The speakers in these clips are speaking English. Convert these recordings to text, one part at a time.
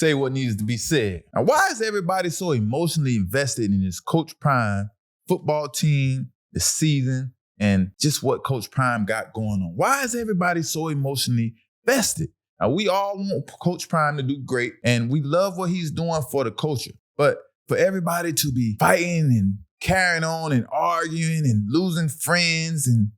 say what needs to be said. Now, why is everybody so emotionally invested in this Coach Prime football team, the season, and just what Coach Prime got going on? Why is everybody so emotionally vested? Now, we all want Coach Prime to do great, and we love what he's doing for the culture. But for everybody to be fighting and carrying on and arguing and losing friends and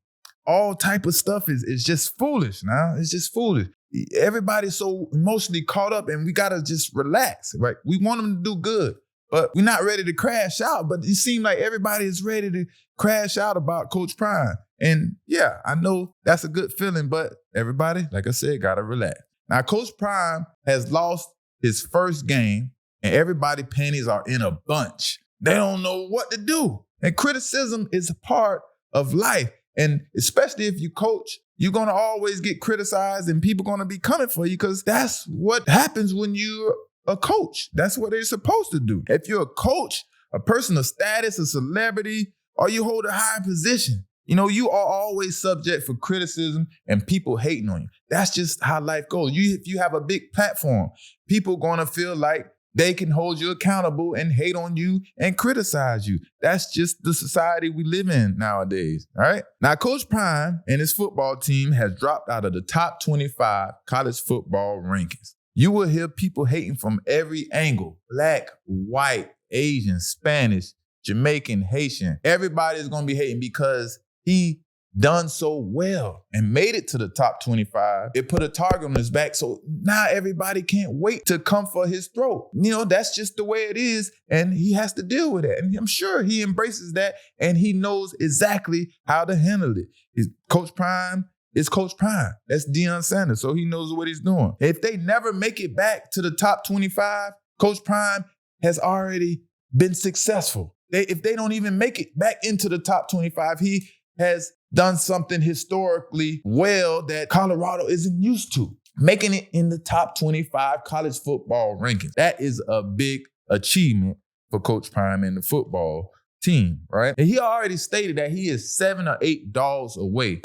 all type of stuff is just foolish now. It's just foolish. Everybody's so emotionally caught up, and we got to just relax, right? We want them to do good, but we're not ready to crash out. But it seems like everybody is ready to crash out about Coach Prime. And yeah, I know that's a good feeling, but everybody, like I said, got to relax. Now, Coach Prime has lost his first game, and everybody's panties are in a bunch. They don't know what to do. And criticism is a part of life. And especially if you coach, you're going to always get criticized, and people going to be coming for you because that's what happens when you're a coach. That's what they're supposed to do. If you're a coach, a person of status, a celebrity, or you hold a high position, you are always subject for criticism and people hating on you. That's just how life goes. If you have a big platform, people going to feel like they can hold you accountable and hate on you and criticize you. That's just the society we live in nowadays, all right? Now, Coach Prime and his football team has dropped out of the top 25 college football rankings. You will hear people hating from every angle: Black, white, Asian, Spanish, Jamaican, Haitian. Everybody is going to be hating because he done so well and made it to the top 25. It put a target on his back, so now everybody can't wait to come for his throat. That's just the way it is, and he has to deal with it. And I'm sure he embraces that, and he knows exactly how to handle it. Coach Prime is Coach Prime. That's Deion Sanders, so he knows what he's doing. If they never make it back to the top 25, Coach Prime has already been successful. If they don't even make it back into the top 25, he has done something historically well that Colorado isn't used to, making it in the top 25 college football rankings. That is a big achievement for Coach Prime and the football team, right? And he already stated that he is $7 or $8 away.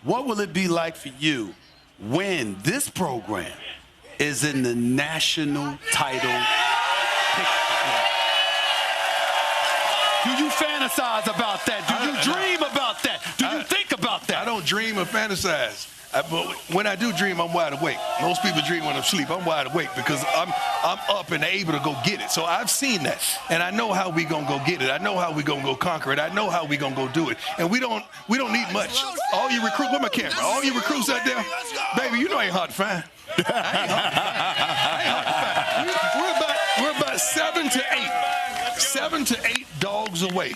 What will it be like for you when this program is in the national title picture? Do you fantasize about that? Do you dream about that? Do you think about that? I don't dream or fantasize. But when I do dream, I'm wide awake. Most people dream when I'm asleep. I'm wide awake because I'm up and able to go get it. So I've seen that, and I know how we gonna go get it. I know how we gonna go conquer it. I know how we gonna go do it. And we don't need much. All you recruits, where my camera? All you recruits out there, baby, you know I ain't hard to find. We're about 7 to 8 dogs away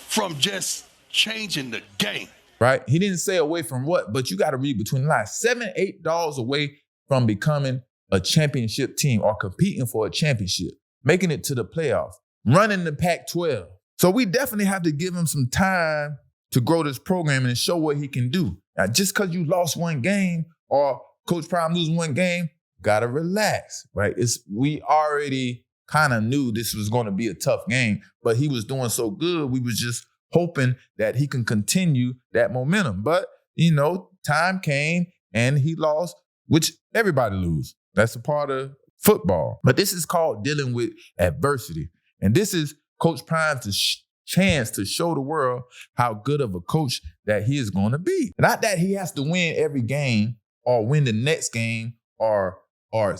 from just changing the game. Right? He didn't say away from what, but you got to read between the lines. $7, $8 away from becoming a championship team or competing for a championship, making it to the playoffs, running the Pac-12. So we definitely have to give him some time to grow this program and show what he can do. Now, just because you lost one game or Coach Prime lose one game, got to relax, right? We already kind of knew this was going to be a tough game, but he was doing so good, we was just hoping that he can continue that momentum. But, time came and he lost, which everybody lose. That's a part of football. But this is called dealing with adversity. And this is Coach Prime's chance to show the world how good of a coach that he is going to be. Not that he has to win every game or win the next game or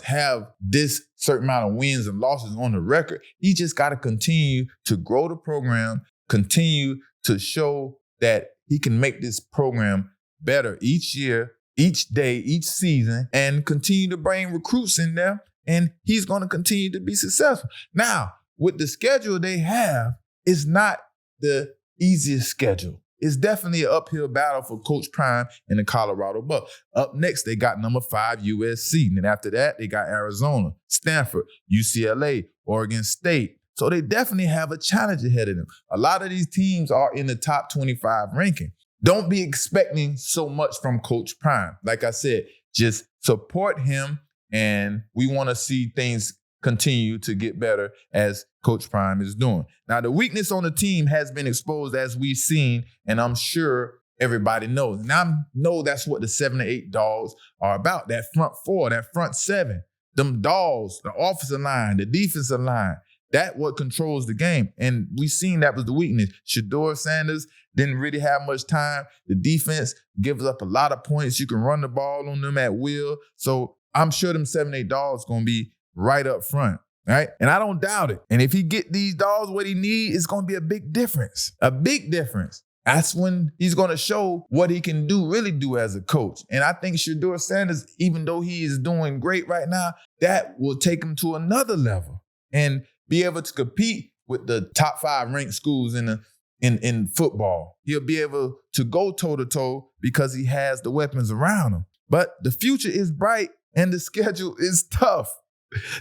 have this certain amount of wins and losses on the record. He just got to continue to grow the program, continue to show that he can make this program better each year, each day, each season, and continue to bring recruits in there, and he's going to continue to be successful. Now, with the schedule they have, it's not the easiest schedule. It's definitely an uphill battle for Coach Prime and the Colorado Bucks. Up next, they got number 5 USC. And then after that, they got Arizona, Stanford, UCLA, Oregon State. So they definitely have a challenge ahead of them. A lot of these teams are in the top 25 ranking. Don't be expecting so much from Coach Prime. Like I said, just support him, and we want to see things continue to get better as Coach Prime is doing. Now, the weakness on the team has been exposed as we've seen, and I'm sure everybody knows. And I know that's what the 7 to 8 dogs are about, that front four, that front seven. them dolls, the offensive line, the defensive line. That what controls the game. And we seen that was the weakness. Shedeur Sanders didn't really have much time. The defense gives up a lot of points. You can run the ball on them at will. So I'm sure them 7-8 dogs going to be right up front, right? And I don't doubt it. And if he get these dogs what he need, it's going to be a big difference. A big difference. That's when he's going to show what he can really do as a coach. And I think Shedeur Sanders, even though he is doing great right now, that will take him to another level and be able to compete with the top 5 ranked schools in football. He'll be able to go toe-to-toe because he has the weapons around him. But the future is bright and the schedule is tough.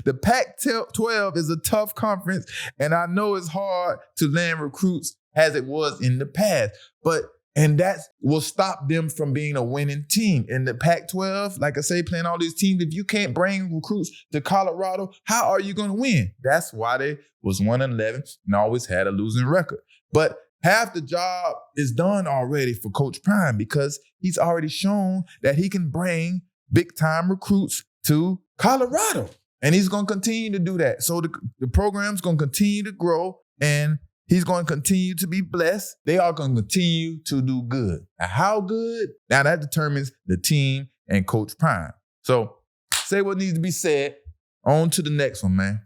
The Pac-12 is a tough conference, and I know it's hard to land recruits as it was in the past. And that will stop them from being a winning team. In the Pac-12, like I say, playing all these teams, if you can't bring recruits to Colorado, how are you going to win? That's why they was 1-11 and always had a losing record. But half the job is done already for Coach Prime because he's already shown that he can bring big-time recruits to Colorado. And he's going to continue to do that. So the program's going to continue to grow, and he's going to continue to be blessed. They are going to continue to do good. Now, how good? Now, that determines the team and Coach Prime. So say what needs to be said. On to the next one, man.